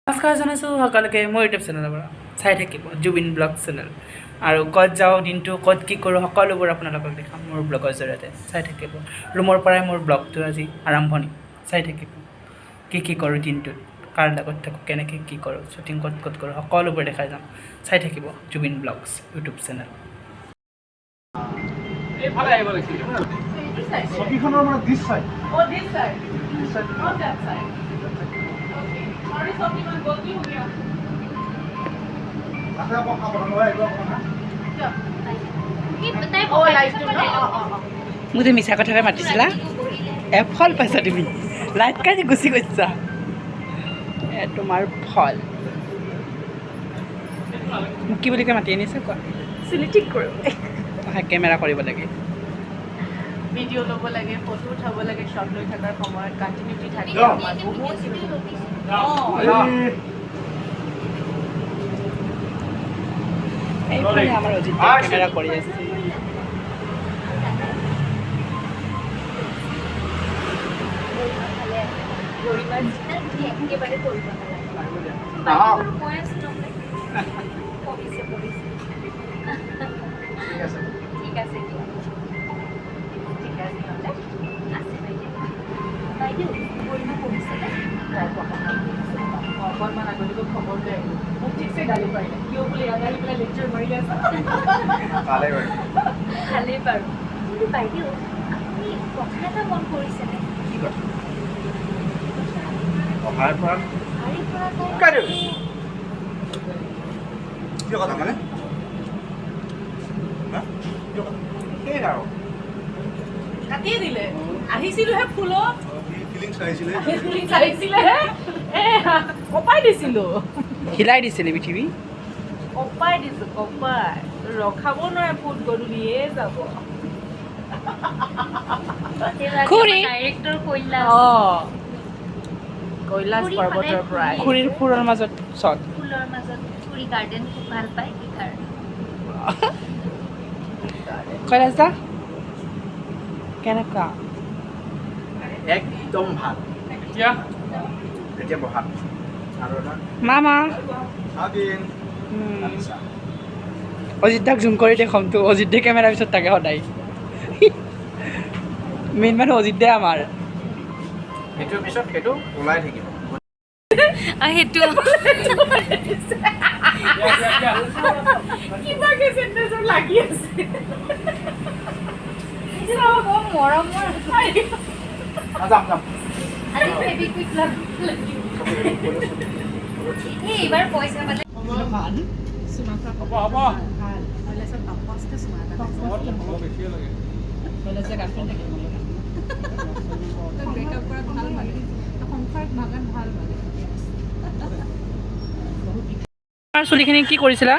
নমস্কাৰ জনাইছোঁ সকলোকে মোৰ ইউটিউব চেনেলৰ পৰা চাই থাকিব জুবিন ব্লগ চেনেল আৰু ক'ত যাওঁ দিনটো ক'ত কি কৰোঁ সকলোবোৰ আপোনালোকক দেখাম মোৰ ব্লগৰ জৰিয়তে চাই থাকিব ৰুমৰ পৰাই মোৰ ব্লগটো আজি আৰম্ভণি চাই থাকিব কি কৰোঁ দিনটোত কাৰ লগত থাকোঁ কেনেকৈ কি কৰোঁ শ্বুটিং ক'ত কৰোঁ সকলোবোৰ দেখাই যাম চাই থাকিব জুবিন ব্লগছ ইউটিউব চেনেল এইফালে আহিব লাগিছিল ছবিখনৰ মানে দিছ চাই দিছ চাই Sorry, sorry, man, गलती हो गया. अच्छा, आप कहाँ पर हो? एक बार ना. क्या? ये बताइए. ओ लाइट ना. मुझे मिसा कथारे मातिছিলা ফল পাইছা তুমি লাইট কাটি গুচি গৈছা তোমাৰ ফল মোক কি বুলি কৈ মাতি আনিছে কোৱা চিলেক্ট কৰিব কেমেৰা কৰিব লাগে ভিডিঅ' ল'ব লাগে ফটো উঠাব লাগে শ্বট লৈ থকাৰ সময়ত কণ্টিনিউটি থাকে আমাৰ বহুত এইফালে আমাৰ অজিত কেমেৰা কৰি আছে একেবাৰে কৰিব ঠিক আছে বাইদেউ কৰিব কৰিছিলে অকণমান আগলৈকে খবৰ লৈ আহিলোঁ মোক ঠিকছে গালি পাৰিলে কিয় বুলি ইয়াত আহি পেলাই লেকচাৰ মাৰি আছে ভালেই বাৰু কিন্তু বাইদেউ আপুনি কথা এটা মন কৰিছেনে কি কথা অহাৰ পৰা শাৰীৰ পৰা কাৰে কি কথা মানে না কি কথা এই আৰু কাটিয়ে দিলে আহিছিলোহে ফুলত ফিলিংছ আহিছিলে আহিছিলেহে কপাই দিছিলোঁ হিলাই দিছিলে পৃথিৱী কপাই দিছোঁ কপাই ৰখাব নোৱাৰে ফুল গধূলিয়ে যাব খুৰী ডাইৰেক্টৰ কৈলাশ কৈলাশ পৰ্বতৰ পৰাই খুৰীৰ ফুলৰ মাজত চট ফুলৰ মাজত খুৰী গাৰ্ডেন খুব ভাল পায় সেইকাৰণে কৈলাশ দা কেনেকুৱা একদম ভাল এতিয়া বহাত আৰু এটা মামা আদিন অজিত দাক জুম কৰি দেখামতো অজিত দে কেমেৰাৰ পিছত থাকে সদায় মেইন মানুহ অজিত দে আমাৰ সেইটোৰ পিছত সেইটো ওলাই থাকিব সেইটো কিবাকে চেণ্টেঞ্চত লাগি আছে মৰমৰ যাম যাম আৰু ফেবিকুইক এইবাৰ পইচা পালে ভাল হ'ব হ'ব চুলিখিনি কি কৰিছিলা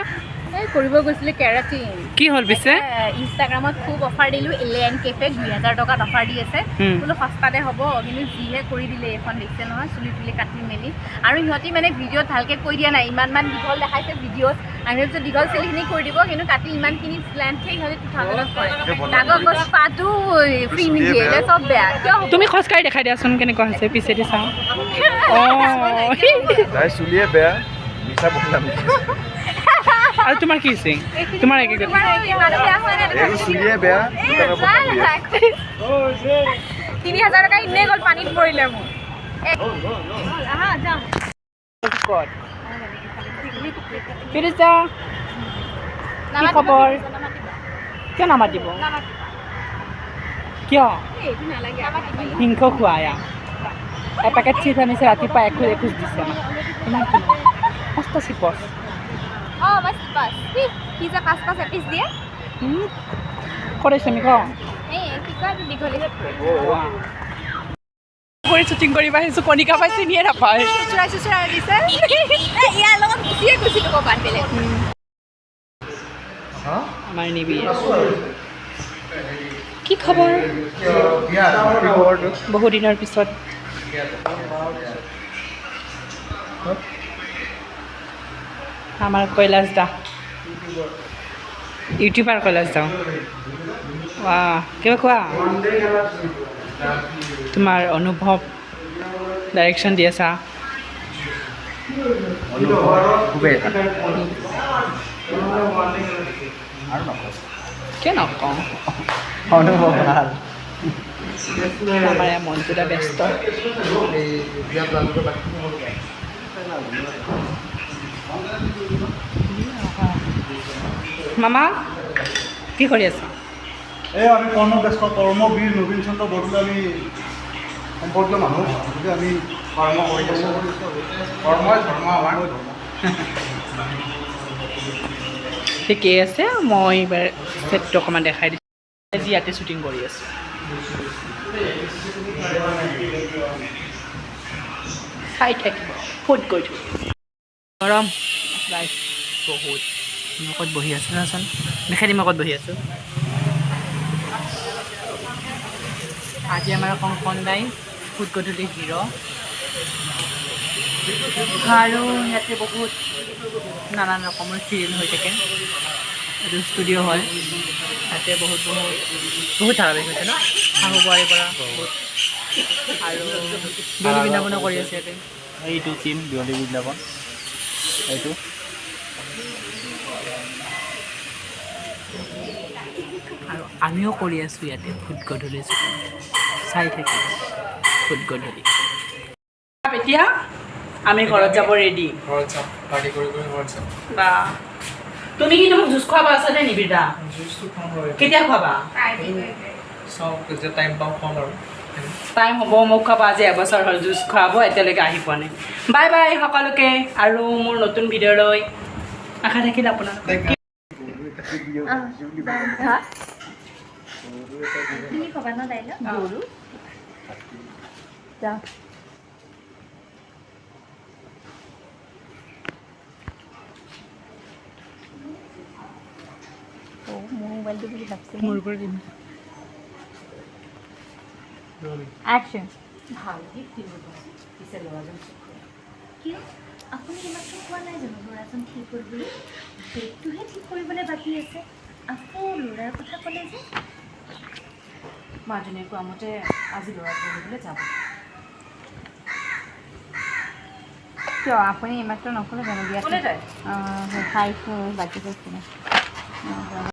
এই কৰিব গৈছিলে কেৰাটিন কি হ'ল পিছে ইনষ্টাগ্ৰামত খুব অফাৰ দিলোঁ ইলেন কেফে 2000 টকাত অফাৰ দি আছে বোলো সস্তাতে হ'ব কিন্তু যিহে কৰি দিলে এইখন দেখিছে নহয় চুলি তুলি কাটি মেলি আৰু সিহঁতি মানে ভিডিঅ'ত ভালকৈ কৈ দিয়া নাই ইমান দীঘল দেখাইছে ভিডিঅ'ত আমি যে দীঘল চুলিখিনি কৰি দিব কিন্তু কাটি ইমানখিনি লেন্থে সিহঁতি 2000ত কৰে ডাঙৰ গছ পাতো ফ্ৰী নিদিয়ে চব বেয়া কিয় তুমি খোজকাঢ়ি দেখাই দিয়াচোন কেনেকুৱা হৈছে পিছেদি চাওঁ তাই চুলিয়ে বেয়া মিছা বকিলা আৰু তোমাৰ কি হৈছে তোমাৰ একে এই চুলিয়ে বেয়া 3000 টকা ইনে গ'ল পানীত পৰিলে মোৰ পিৰিজা কি খবৰ কিয় নামাতিব কিয় হিংস খোৱা এপেকেট চিপ আনিছে ৰাতিপুৱা এখোজ দিছে ইমান মস্ত চিপছ দিয়ে কৰিছে আমি কৰি শ্বুটিং কৰিব আহিছোঁ কণিকা পাই চিনিয়ে নাপায় চুচুৰাই দিছে ইয়াৰ লগত গুচিয়ে গৈছিলোঁ ক'ৰবাত বেলেগ আমাৰ নিবি কি খবৰ বহুদিনৰ পিছত আমাৰ কৈলাশ দা ইউটিউবাৰ কৈলাশ দা কিবা কোৱা তোমাৰ অনুভৱ ডাইৰেকশ্যন দি আছা খুবেই আৰু নকওঁ কিয় নকওঁ অনুভৱ ভাল আমাৰ ইয়াৰ মনটোতে ব্যস্ত মামা কি কৰি আছা এই আমি কৰ্মব্যস্ত কৰ্মবীৰ নবীন চন্দ্ৰ বৰদলৈ আমি সম্পৰ্কীয় মানুহ গতিকে আমি কৰ্ম কৰি আছোঁ কৰ্মই ধৰ্ম আমাৰ ঠিকেই আছে মই এইবাৰ ছেটটো অকণমান দেখাই দিছোঁ আজি ইয়াতে শ্বুটিং কৰি আছোঁ চাই থাকিব ফুট গৈ থৈ গৰম লাইফ বহুত মই ক'ত বহি আছোঁ চাচোন দেখাই দিম মই ক'ত বহি আছোঁ আজি আমাৰ কংকন দাই ফুট গধূলি হিৰ' আৰু ইয়াতে বহুত নানান ৰকমৰ চিৰিয়েল হৈ থাকে এইটো ষ্টুডিঅ' হয় ইয়াতে বহুত ধাৰাবাহিক হৈছে ন শাহু বোৱাৰীৰ পৰা বহুত আৰু বলি বৃন্দাবনো কৰি আছে ইয়াতে এইটো চিন বিয়লি বৃন্দাবন এইটো আৰু আমিও কৰি আছোঁ ইয়াতে ফুট গধূলি চাই থাকিম ফুট গধূলি এতিয়া আমি ঘৰত যাব ৰেডি ঘৰত যাম পাৰ্টি কৰি ঘৰত যাম বা তুমি কিন্তু মোক জুচ খুৱাবা আছে নে নিবিদা জুচটো খাম আৰু কেতিয়া খুৱাবা চাওঁ যেতিয়া টাইম পাওঁ খুৱাম আৰু টাইম হ'ব মোক খুৱাবা আজি এবছৰ হ'ল জুচ খুৱাব এতিয়ালৈকে আহি পোৱা নাই বাই বাই সকলোকে আৰু মোৰ নতুন ভিডিঅ'লৈ আশা থাকিল আপোনালোক তুমি ক'বা ন ডাইলগ যা মোৰ মোবাইলটো বুলি ভাবছিলোঁ মোৰ পৰা দিম একশ্যন ভাল গিফ্ট দিব পিছে ল'ৰাজন কিয় আপুনি ইমানটো কোৱা নাই জানো ল'ৰাজন ঠিক হ'ল বুলি ডেটটোহে ঠিক কৰিবলৈ বাকী আছে আকৌ ল'ৰাৰ কথা ক'লে যে মাজনীয়ে কোৱা মতে আজি ল'ৰাটো আনিবলৈ যাব কিয় আপুনি ইমাত্ৰ নক'লে জানো বিয়াত ক'লে তাই খাইছোঁ বাকী কৈছোঁ